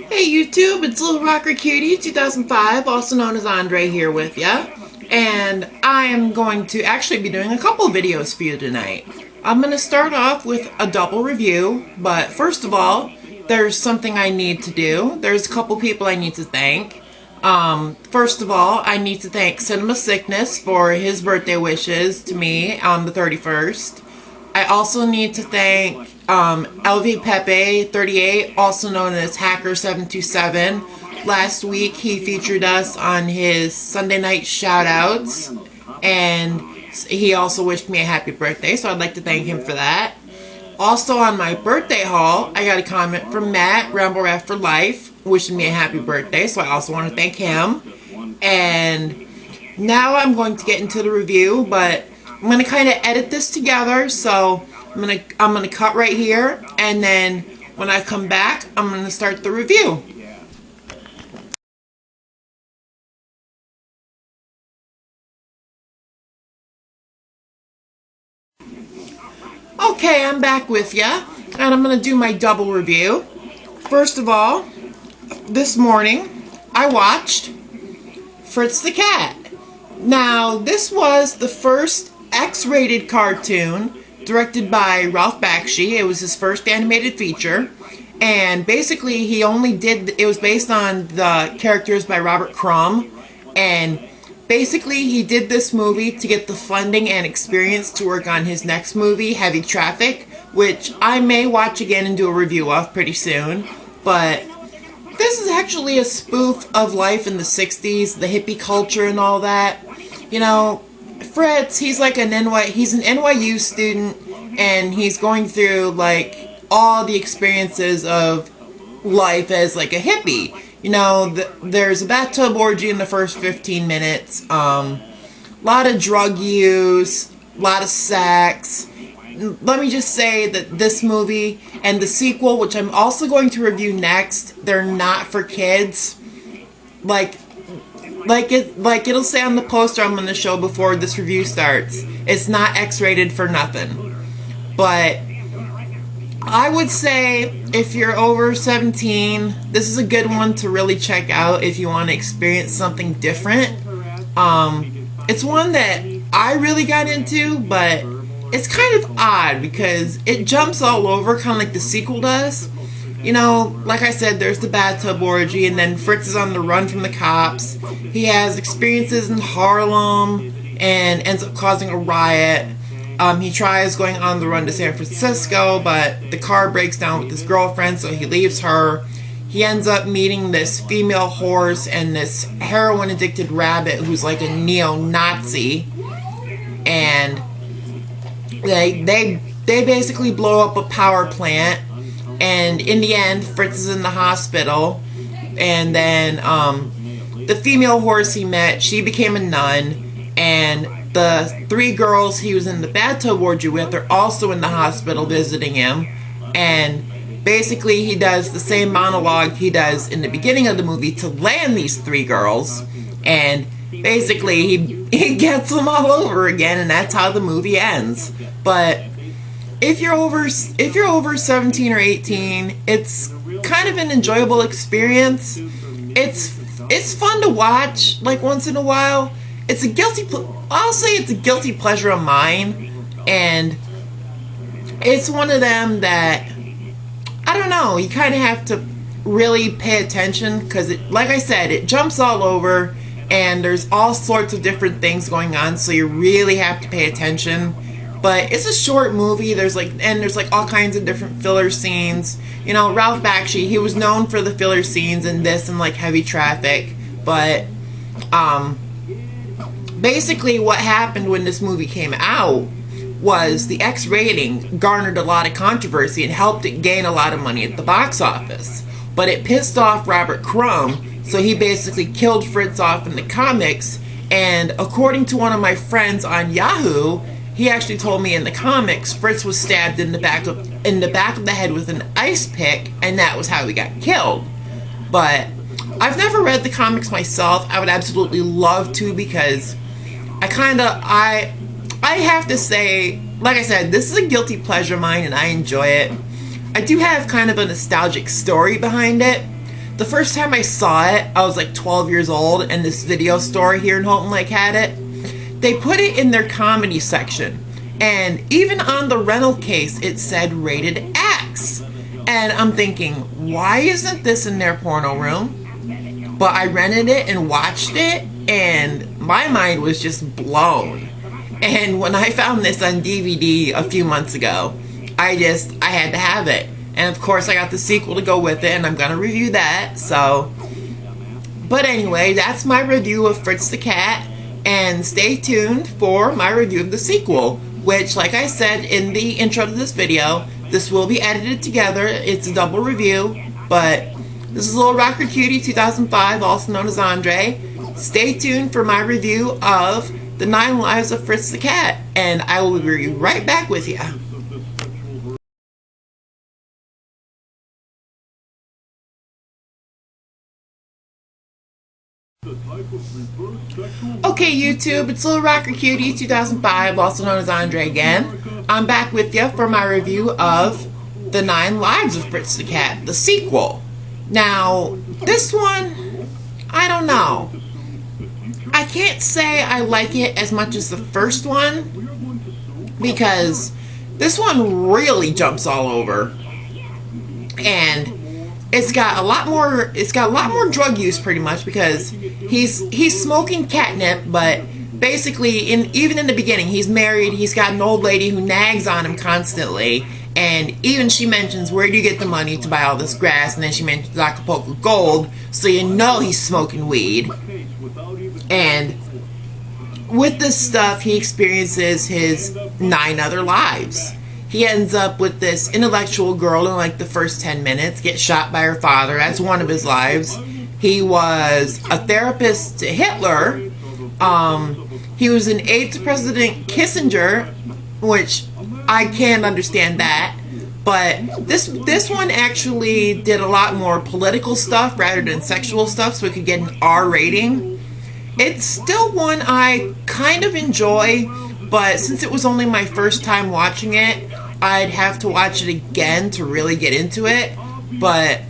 Hey YouTube, it's Little Rocker Cutie 2005, also known as Andre, here with ya. And I am going to actually be doing a couple videos for you tonight. I'm going to start off with a double review, but first of all, there's something I need to do. There's a couple people I need to thank. First of all, I need to thank Cinema Sickness for his birthday wishes to me on the 31st. I also need to thank LV Pepe 38, also known as Hacker 727. Last week he featured us on his Sunday night shoutouts, and he also wished me a happy birthday, so I'd like to thank him for that. Also on my birthday haul, I got a comment from Matt, Ramble Raft for Life, wishing me a happy birthday, so I also want to thank him. And now I'm going to get into the review, but I'm going to kind of edit this together, so I'm going to cut right here, and then when I come back, I'm going to start the review. Okay, I'm back with ya, and I'm going to do my double review. First of all, this morning, I watched Fritz the Cat. Now, this was the first X-rated cartoon directed by Ralph Bakshi. It was his first animated feature, and basically it was based on the characters by Robert Crumb, and basically he did this movie to get the funding and experience to work on his next movie, Heavy Traffic, which I may watch again and do a review of pretty soon. But this is actually a spoof of life in the 60s, the hippie culture and all that. You know, Fritz, he's an NYU student, and he's going through like all the experiences of life as like a hippie. You know, there's a bathtub orgy in the first 15 minutes, a lot of drug use, a lot of sex. Let me just say that this movie and the sequel, which I'm also going to review next, they're not for kids. Like it'll say on the poster I'm going to show before this review starts, it's not X-rated for nothing. But I would say if you're over 17, this is a good one to really check out if you want to experience something different. It's one that I really got into, but it's kind of odd because it jumps all over, kind of like the sequel does. You know, like I said, there's the bathtub orgy, and then Fritz is on the run from the cops. He has experiences in Harlem and ends up causing a riot. He tries going on the run to San Francisco, but the car breaks down with his girlfriend, so he leaves her. He ends up meeting this female horse and this heroin-addicted rabbit who's like a neo-Nazi. And they basically blow up a power plant. And in the end, Fritz is in the hospital, and then the female horse he met, she became a nun, and the three girls he was in the bathtub orgy with are also in the hospital visiting him, and basically he does the same monologue he does in the beginning of the movie to land these three girls, and basically he gets them all over again, and that's how the movie ends. But if you're over 17 or 18, it's kind of an enjoyable experience. It's fun to watch, like, once in a while. I'll say it's a guilty pleasure of mine, and it's one of them that, I don't know, you kind of have to really pay attention, because like I said, it jumps all over, and there's all sorts of different things going on, so you really have to pay attention. But it's a short movie. There's all kinds of different filler scenes. You know, Ralph Bakshi, he was known for the filler scenes in this and like Heavy Traffic. But basically what happened when this movie came out was the X rating garnered a lot of controversy and helped it gain a lot of money at the box office. But it pissed off Robert Crumb, so he basically killed Fritz off in the comics. And according to one of my friends on Yahoo, he actually told me in the comics Fritz was stabbed in the back of the head with an ice pick, and that was how he got killed. But I've never read the comics myself. I would absolutely love to, because I have to say, like I said, this is a guilty pleasure of mine and I enjoy it. I do have kind of a nostalgic story behind it. the first time I saw it, I was like 12 years old, and this video store here in Houghton Lake had it. They put it in their comedy section, and even on the rental case, it said rated X. And I'm thinking, why isn't this in their porno room? But I rented it and watched it, and my mind was just blown. And when I found this on DVD a few months ago, I had to have it. And of course I got the sequel to go with it, and I'm gonna review that, so. But anyway, that's my review of Fritz the Cat, and stay tuned for my review of the sequel, which, like I said in the intro to this video, this will be edited together. It's a double review, but this is Little Rocker Cutie 2005, also known as Andre. Stay tuned for my review of The 9 Lives of Fritz the Cat, and I will be right back with you. Okay, YouTube, it's Little Rocker Cutie 2005, also known as Andre again. I'm back with you for my review of The 9 Lives of Fritz the Cat, the sequel. Now, this one, I don't know. I can't say I like it as much as the first one, because this one really jumps all over. And it's got a lot more drug use, pretty much, because he's smoking catnip, but basically even in the beginning, he's married, he's got an old lady who nags on him constantly, and even she mentions, where do you get the money to buy all this grass? And then she mentions Acapulco Gold, so you know he's smoking weed. And with this stuff, he experiences his 9 other lives. He ends up with this intellectual girl in like the first 10 minutes, gets shot by her father. That's one of his lives. He was a therapist to Hitler. He was an aide to President Kissinger, which I can't understand that. But this one actually did a lot more political stuff rather than sexual stuff, so it could get an R rating. It's still one I kind of enjoy, but since it was only my first time watching it, I'd have to watch it again to really get into it. But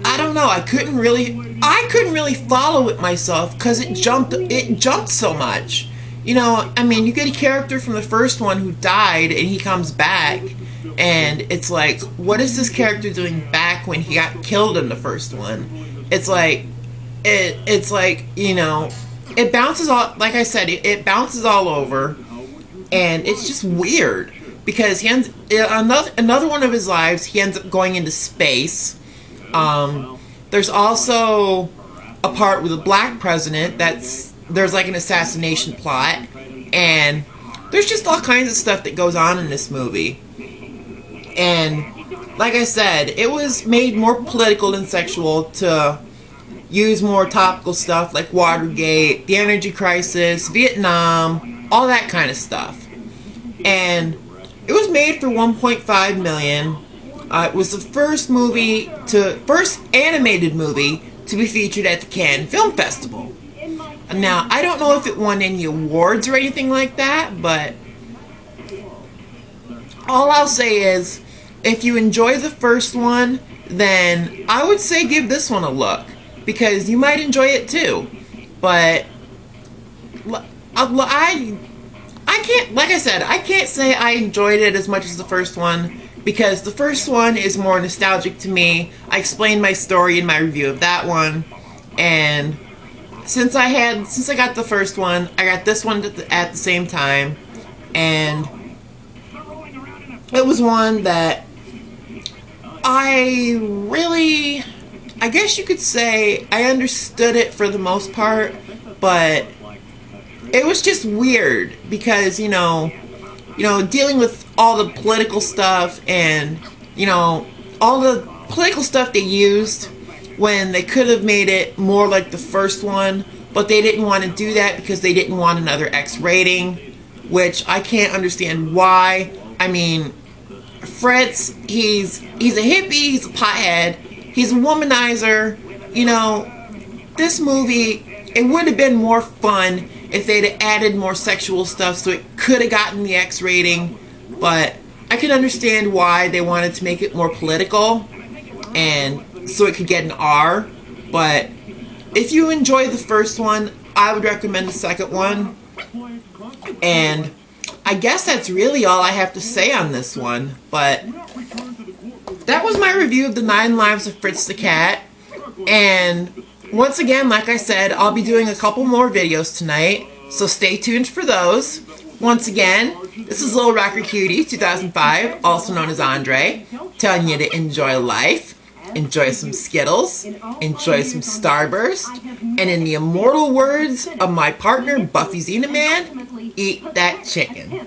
I don't know, I couldn't really follow it myself because it jumped so much. You know, I mean, you get a character from the first one who died and he comes back, and it's like, what is this character doing back when he got killed in the first one? It's like, you know, it bounces all, like I said, it bounces all over, and it's just weird because he ends another one of his lives. He ends up going into space. There's also a part with a black president there's like an assassination plot, and there's just all kinds of stuff that goes on in this movie. And like I said, it was made more political than sexual to use more topical stuff like Watergate, the energy crisis, Vietnam, all that kind of stuff. And it was made for $1.5 million. It was the first animated movie to be featured at the Cannes Film Festival. Now, I don't know if it won any awards or anything like that, but all I'll say is, if you enjoy the first one, then I would say give this one a look, because you might enjoy it too. But I can't, like I said, I can't say I enjoyed it as much as the first one, because the first one is more nostalgic to me. I explained my story in my review of that one, and since I got the first one, I got this one at the same time, and it was one that I guess you could say I understood it for the most part, but it was just weird because, you know, dealing with all the political stuff and, you know, all the political stuff they used when they could have made it more like the first one, but they didn't want to do that because they didn't want another X rating, which I can't understand why. I mean, Fritz, he's a hippie, he's a pothead, he's a womanizer. You know, this movie, it would have been more fun if they'd have added more sexual stuff so it could have gotten the X rating, but I can understand why they wanted to make it more political. And so it could get an R. But if you enjoy the first one, I would recommend the second one. And I guess that's really all I have to say on this one. But that was my review of the 9 Lives of Fritz the Cat. And once again, like I said, I'll be doing a couple more videos tonight, so stay tuned for those. Once again, this is Little Rocker Cutie 2005, also known as Andre, telling you to enjoy life, enjoy some Skittles, enjoy some Starburst, and in the immortal words of my partner Buffy Xenaman, eat that chicken.